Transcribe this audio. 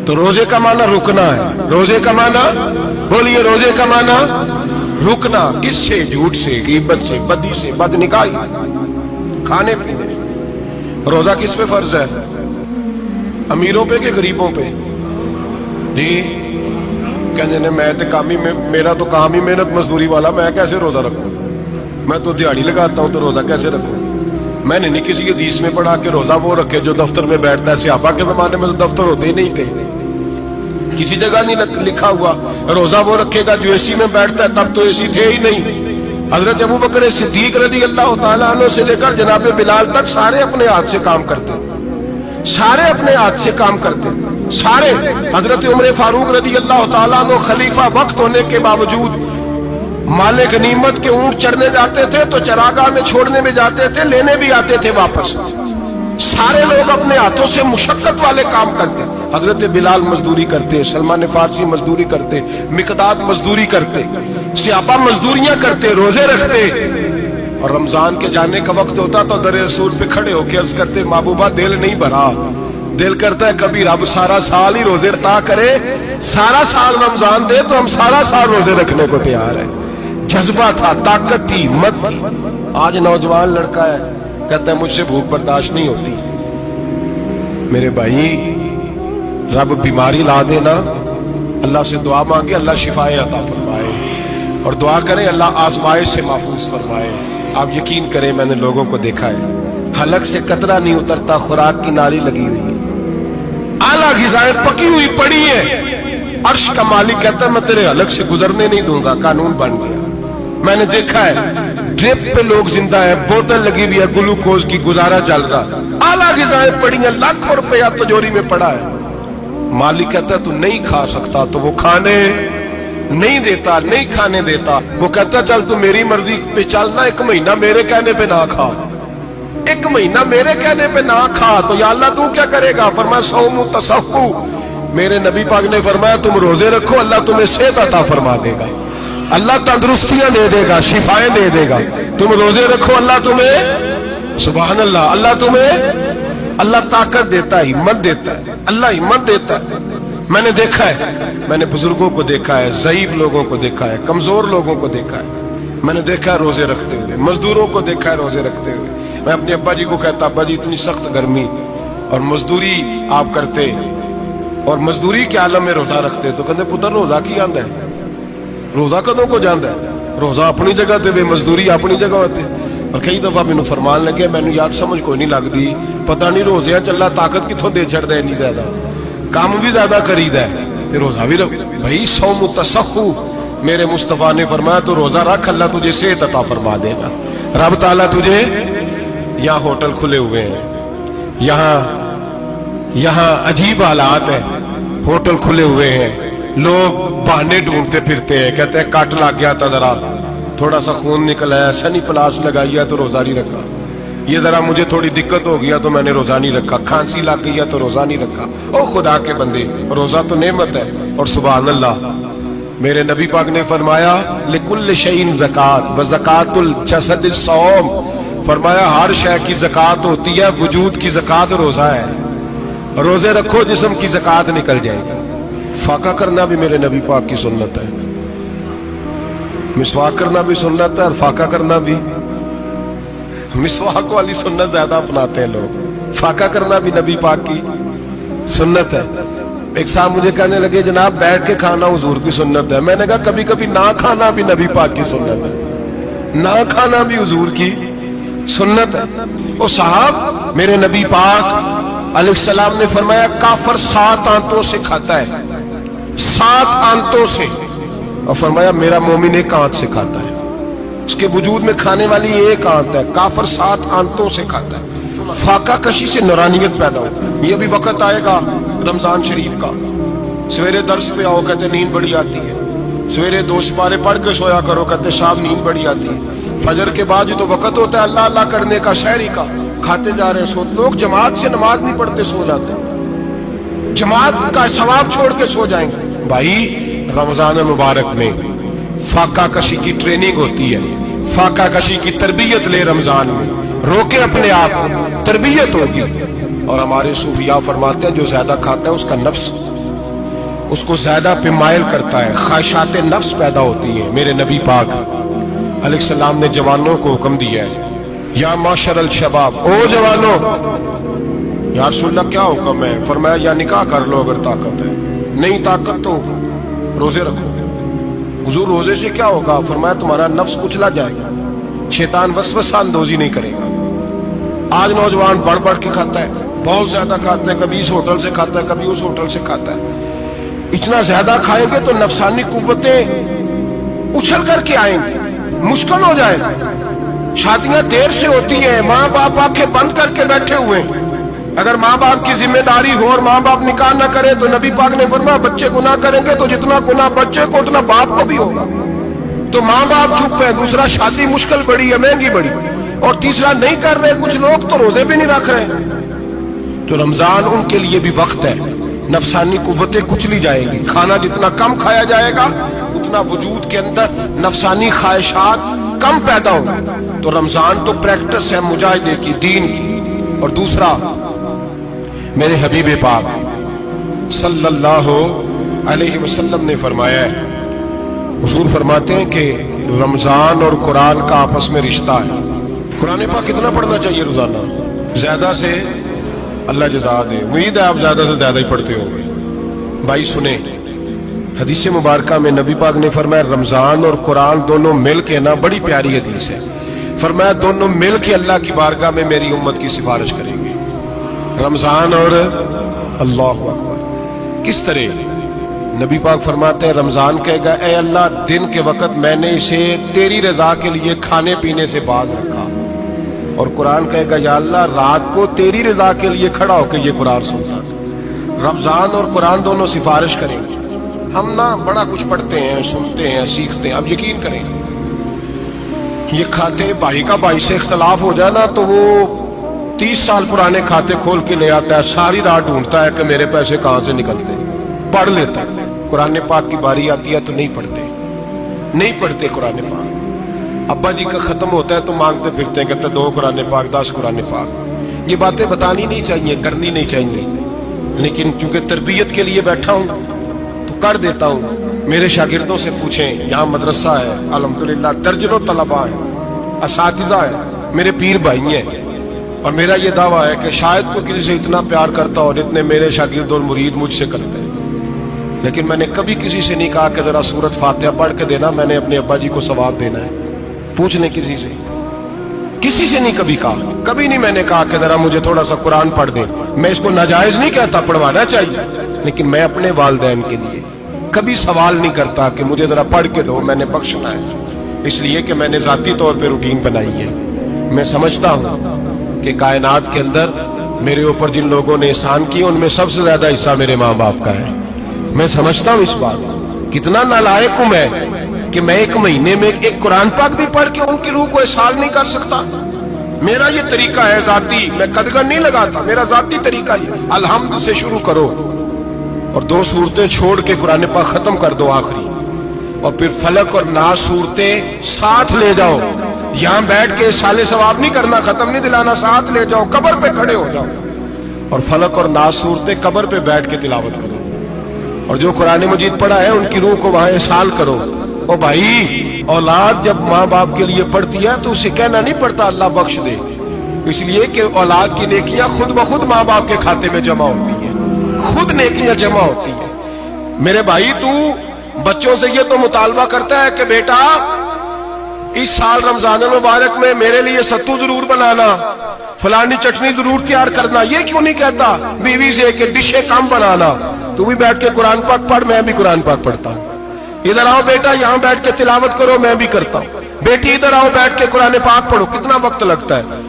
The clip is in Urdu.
تو روزے کا معنی رکنا ہے. روزے کا معنی بولیے, روزے کا معنی رکنا. کس سے؟ جھوٹ سے, غیبت سے, بدی سے, بد نگاہی, کھانے پینے. روزہ کس پہ فرض ہے؟ امیروں پہ کہ غریبوں پہ؟ جی کہنے میں تو کام ہی میرا تو کام ہی محنت مزدوری والا, میں کیسے روزہ رکھوں؟ میں تو دیہڑی لگاتا ہوں تو روزہ کیسے رکھوں؟ میں نے نہیں کسی حدیث میں پڑھا کہ روزہ وہ رکھے جو دفتر میں بیٹھتا ہے. صحابہ کے زمانے میں تو دفتر ہوتے ہی نہیں تھے, کسی جگہ نہیں لکھا ہوا روزہ وہ رکھے گا جو اے سی میں بیٹھتا ہے. تب تو اے سی تھے ہی نہیں. حضرت ابو بکر صدیق رضی اللہ تعالیٰ عنہ سے لے کر جناب بلال تک سارے اپنے ہاتھ سے کام کرتے, سارے اپنے ہاتھ سے کام کرتے, سارے. حضرت عمر فاروق رضی اللہ تعالیٰ عنہ خلیفہ وقت ہونے کے باوجود مال غنیمت کے اونٹ چڑھنے جاتے تھے تو چراگاہ میں چھوڑنے میں جاتے تھے, لینے بھی آتے تھے واپس. سارے لوگ اپنے ہاتھوں سے مشقت والے کام کرتے. حضرت بلال مزدوری کرتے, سلمان فارسی مزدوری کرتے, مقداد مزدوری کرتے, صحابہ مزدوریاں کرتے, روزے رکھتے. اور رمضان کے جانے کا وقت ہوتا تو در رسول پہ کھڑے ہو کے عرض کرتے, محبوبہ دل نہیں بھرا, دل کرتا ہے کبھی رب سارا سال ہی روزے عطا کرے, سارا سال رمضان دے تو ہم سارا سال روزے رکھنے کو تیار ہیں. جذبہ تھا, طاقت تھی, ہمت تھی. آج نوجوان لڑکا ہے کہتا ہے مجھ سے بھوک برداشت نہیں ہوتی. میرے بھائی رب بیماری لا دینا, اللہ سے دعا مانگے اللہ شفائے عطا فرمائے, اور دعا کریں اللہ آزمائش سے محفوظ فرمائے. آپ یقین کریں میں نے لوگوں کو دیکھا ہے حلق سے قطرہ نہیں اترتا, خوراک کی نالی لگی ہوئی ہے, اعلیٰ غذائیں پکی ہوئی پڑی ہیں. عرش کا مالک کہتا ہے میں تیرے حلق سے گزرنے نہیں دوں گا. قانون بن گیا. میں نے دیکھا ہے ڈرپ پہ لوگ زندہ ہے, بوتل لگی ہوئی ہے گلوکوز کی, گزارا چل رہا. اعلیٰ غذائیں پڑی ہیں, لاکھوں روپیہ تجوری میں پڑا ہے. مالک کہتا ہے تو نہیں کھا سکتا, تو وہ کھانے نہیں دیتا, نہیں کھانے دیتا. وہ کہتا چل تو میری مرضی پہ چلنا, 1 مہینہ میرے کہنے پہ نہ کھا, 1 مہینہ میرے کہنے پہ نہ کھا. تو یا اللہ تو کیا کرے گا؟ فرمایا صوم تصفو. میرے نبی پاک نے فرمایا تم روزے رکھو, اللہ تمہیں صحت عطا فرما دے گا, اللہ تندرستیاں دے دے گا, شفائیں دے دے گا. تم روزے رکھو, اللہ تمہیں, سبحان اللہ, اللہ تمہیں, اللہ طاقت دیتا ہے, ہمت دیتا ہے, اللہ ہمت دیتا ہے. میں نے دیکھا ہے, میں نے بزرگوں کو دیکھا ہے, ضعیف لوگوں کو دیکھا ہے, کمزور لوگوں کو دیکھا ہے. میں نے دیکھا ہے روزے رکھتے ہوئے, مزدوروں کو دیکھا ہے روزے رکھتے ہوئے. میں اپنے ابا جی کو کہتا, ابا جی اتنی سخت گرمی اور مزدوری آپ کرتے اور مزدوری کے عالم میں روزہ رکھتے, تو کہتے پتر روزہ کی آندا ہے, روزہ کدوں کو جاندا ہے, روزہ اپنی جگہ تے بے مزدوری اپنی جگہ ہوتے. اور کئی دفعہ مینوں فرمان لگے, مینوں یاد سمجھ کوئی نہیں لگتی, پتہ نہیں روزے چ اللہ طاقت کتھوں دے چھڑدا ہے, نہیں زیادہ کام بھی زیادہ کریدا ہے تے روزہ بھی رکھ. بھائی صوم تصخو, میرے مصطفیٰ نے فرمایا تو روزہ رکھ, اللہ تجھے صحت عطا فرما دے گا. رب تعالیٰ تجھے, یہاں ہوٹل کھلے ہوئے ہیں, یہاں عجیب حالات ہیں, ہوٹل کھلے ہوئے ہیں, لوگ بہانے ڈھونڈتے پھرتے ہیں, کہتے ہیں کٹ لگ گیا تھا, ذرا تھوڑا سا خون نکل آیا, سنی پلاس لگائی ہے تو روزہ نہیں رکھا, یہ ذرا مجھے تھوڑی دقت ہو گیا تو میں نے روزہ نہیں رکھا, کھانسی لگ گئی ہے تو روزہ نہیں رکھا. او خدا کے بندے, روزہ تو نعمت ہے. اور سبحان اللہ, میرے نبی پاک نے فرمایا لکل شیء زکات و زکات الجسد الصوم. فرمایا ہر شے کی زکات ہوتی ہے, وجود کی زکات روزہ ہے. روزے رکھو, جسم کی زکات نکل جائے گی. فاقہ کرنا بھی میرے نبی پاک کی سنت ہے, مسواک کرنا بھی سنت ہے, اور فاقہ کرنا بھی. مسواک والی سنت زیادہ اپناتے ہیں لوگ, فاقہ کرنا بھی نبی پاک کی سنت ہے. ایک صاحب مجھے کہنے لگے جناب بیٹھ کے کھانا حضور کی سنت ہے. میں نے کہا کبھی کبھی نہ کھانا بھی نبی پاک کی سنت ہے, نہ کھانا بھی حضور کی سنت ہے. او صاحب, میرے نبی پاک علیہ السلام نے فرمایا کافر 7 آنتوں سے کھاتا ہے, 7 آنتوں سے. اور فرمایا میرا مومن 1 آنت سے کھاتا ہے, اس کے وجود میں کھانے والی 1 آنت ہے. کافر 7 آنتوں سے کھاتا ہے. فاقہ کشی سے نورانیت پیدا ہوتی ہے. یہ بھی وقت آئے گا رمضان شریف کا, سویرے درس پہ آؤ کہتے نیند بڑی آتی ہے, سویرے 2 سپارے پڑھ کے سویا کرو کہتے صاحب نیند بڑی آتی ہے. فجر کے بعد یہ تو وقت ہوتا ہے اللہ اللہ کرنے کا, شہری کا, کھاتے جا رہے ہیں سو. لوگ جماعت سے نماز نہیں پڑھتے سو جاتے, جماعت کا ثواب چھوڑ کے سو جائیں گے. بھائی رمضان مبارک میں فاقہ کشی کی ٹریننگ ہوتی ہے, فاقہ کشی کی تربیت لے, رمضان میں روکے اپنے آپ کو, تربیت ہوگی. اور ہمارے صوفیاء فرماتے ہیں جو زیادہ کھاتا ہے اس کا نفس اس کو زیادہ پہ مائل کرتا ہے، خواہشات نفس پیدا ہوتی ہیں۔ میرے نبی پاک علیہ السلام نے جوانوں کو حکم دیا ہے، یا معاشر الشباب، او جوانوں، یا رسول اللہ کیا حکم ہے؟ فرمایا یا نکاح کر لو اگر طاقت ہے، نہیں طاقت تو روزے رکھو۔ حضور روزے سے کیا ہوگا؟ فرمایا تمہارا نفس کچلا جائے گا، شیطان وسوسہ اندوزی نہیں کرے گا۔ آج نوجوان بڑھ بڑھ کے کھاتا ہے، بہت زیادہ کھاتا ہے، کبھی اس ہوٹل سے کھاتا ہے، کبھی اس ہوٹل سے کھاتا ہے۔ اتنا زیادہ کھائیں گے تو نفسانی قوتیں اچھل کر کے آئیں گی، مشکل ہو جائے گا۔ شادیاں دیر سے ہوتی ہیں، ماں باپ آنکھیں بند کر کے بیٹھے ہوئے ہیں۔ اگر ماں باپ کی ذمہ داری ہو اور ماں باپ نکاح نہ کرے تو نبی پاک نے فرمایا بچے گناہ کریں گے تو جتنا گناہ بچے کو اتنا باپ کو بھی ہوگا۔ تو ماں باپ چپ ہے، دوسرا شادی مشکل بڑی ہے، مہنگی بڑی، اور تیسرا نہیں کر رہے کچھ لوگ تو روزے بھی نہیں رکھ رہے۔ تو رمضان ان کے لیے بھی وقت ہے، نفسانی قوتیں کچلی جائیں گی۔ کھانا جتنا کم کھایا جائے گا اتنا وجود کے اندر نفسانی خواہشات کم پیدا ہوں گی۔ تو رمضان تو پریکٹس ہے مجاہدے کی، دین کی۔ اور دوسرا، میرے حبیب پاک صلی اللہ علیہ وسلم نے فرمایا ہے، حضور فرماتے ہیں کہ رمضان اور قرآن کا آپس میں رشتہ ہے۔ قرآن پاک کتنا پڑھنا چاہیے روزانہ؟ زیادہ سے اللہ جزا دے، امید ہے آپ زیادہ سے زیادہ ہی پڑھتے ہوں گے۔ بھائی سنیں، حدیث مبارکہ میں نبی پاک نے فرمایا رمضان اور قرآن دونوں مل کے نا، بڑی پیاری حدیث ہے، فرمایا دونوں مل کے اللہ کی بارگاہ میں میری امت کی سفارش کریں گے۔ رمضان اور اللہ اکبر، کس طرح؟ نبی پاک فرماتے ہیں رمضان کہے گا اے اللہ دن کے وقت میں نے اسے تیری رضا کے لیے کھانے پینے سے باز رکھا، اور قرآن کہے گا یا اللہ رات کو تیری رضا کے لیے کھڑا ہو کے یہ قرآن سنتا تھا۔ رمضان اور قرآن دونوں سفارش کریں گے۔ ہم نا بڑا کچھ پڑھتے ہیں، سنتے ہیں، سیکھتے ہیں، اب یقین کریں یہ کھاتے بھائی کا بھائی سے اختلاف ہو جائے نا تو وہ 30 سال پرانے کھاتے کھول کے لے آتا ہے، ساری رات ڈھونڈتا ہے کہ میرے پیسے کہاں سے نکلتے، پڑھ لیتا ہے۔ قرآن پاک کی باری آتی ہے تو نہیں پڑھتے قرآن پاک۔ ابا جی کا ختم ہوتا ہے تو مانگتے پھرتے ہیں، کہتے 2 قرآن پاک 10 قرآن پاک۔ یہ باتیں بتانی نہیں چاہیے، کرنی نہیں چاہیے، لیکن چونکہ تربیت کے لیے بیٹھا ہوں تو کر دیتا ہوں۔ میرے شاگردوں سے پوچھیں، یہاں مدرسہ ہے الحمدللہ، درجنوں طلباء ہیں، اساتذہ ہیں، میرے پیر بھائی ہیں، اور میرا یہ دعویٰ ہے کہ شاید کوئی کسی سے اتنا پیار کرتا ہو جتنے میرے شاگرد اور مرید مجھ سے کرتے ہیں، لیکن میں نے کبھی کسی سے نہیں کہا کہ ذرا سورت فاتحہ پڑھ کے دینا، میں نے اپنے ابا جی کو ثواب دینا ہے۔ پوچھ لیں کسی سے نہیں کبھی کہا، کبھی نہیں میں نے کہا کہ ذرا مجھے تھوڑا سا قرآن پڑھ دیں۔ میں اس کو ناجائز نہیں کہتا، پڑھوانا چاہیے، لیکن میں اپنے والدین کے لیے کبھی سوال نہیں کرتا کہ مجھے ذرا پڑھ کے دو، میں نے بخشنا ہے، اس لیے کہ میں نے ذاتی طور پہ روٹین بنائی ہے۔ میں سمجھتا ہوں کہ کائنات کے اندر میرے اوپر جن لوگوں نے احسان کیے ان میں سب سے زیادہ حصہ میرے ماں باپ کا ہے۔ میں سمجھتا ہوں اس بات، کتنا نالائق ہوں میں کہ میں 1 مہینے میں ایک قرآن پاک بھی پڑھ کے ان کی روح کو احساس نہیں کر سکتا۔ میرا یہ طریقہ ہے ذاتی، میں قدغن نہیں لگاتا، میرا ذاتی طریقہ یہ، الحمد سے شروع کرو اور 2 سورتیں چھوڑ کے قرآن پاک ختم کر دو آخری، اور پھر فلق اور ناس صورتیں ساتھ لے جاؤ۔ یہاں بیٹھ کے سالے ثواب نہیں کرنا، ختم نہیں دلانا، ساتھ لے جاؤ، قبر پہ کھڑے ہو جاؤ اور فلق اور ناس صورتیں قبر پہ بیٹھ کے تلاوت کرو، اور جو قرآن مجید پڑھا ہے ان کی روح کو وہاں احسال کرو۔ او بھائی، اولاد جب ماں باپ کے لیے پڑھتی ہے تو اسے کہنا نہیں پڑتا اللہ بخش دے، اس لیے کہ اولاد کی نیکیاں خود بخود ماں باپ کے کھاتے میں جمع ہوتی ہیں، خود نیکیاں جمع ہوتی ہیں۔ میرے بھائی تو بچوں سے یہ تو مطالبہ کرتا ہے کہ بیٹا اس سال رمضان المبارک میں میرے لیے ستو ضرور بنانا، فلانی چٹنی ضرور تیار کرنا، یہ کیوں نہیں کہتا بیوی سے کہ ڈشیں کم بنانا؟ تو بھی بیٹھ کے قرآن پاک پڑھ، میں بھی قرآن پاک پڑھتا ہوں۔ ادھر آؤ بیٹا، یہاں بیٹھ کے تلاوت کرو، میں بھی کرتا ہوں۔ بیٹی ادھر آؤ بیٹھ کے قرآن پاک پڑھو، کتنا وقت لگتا ہے؟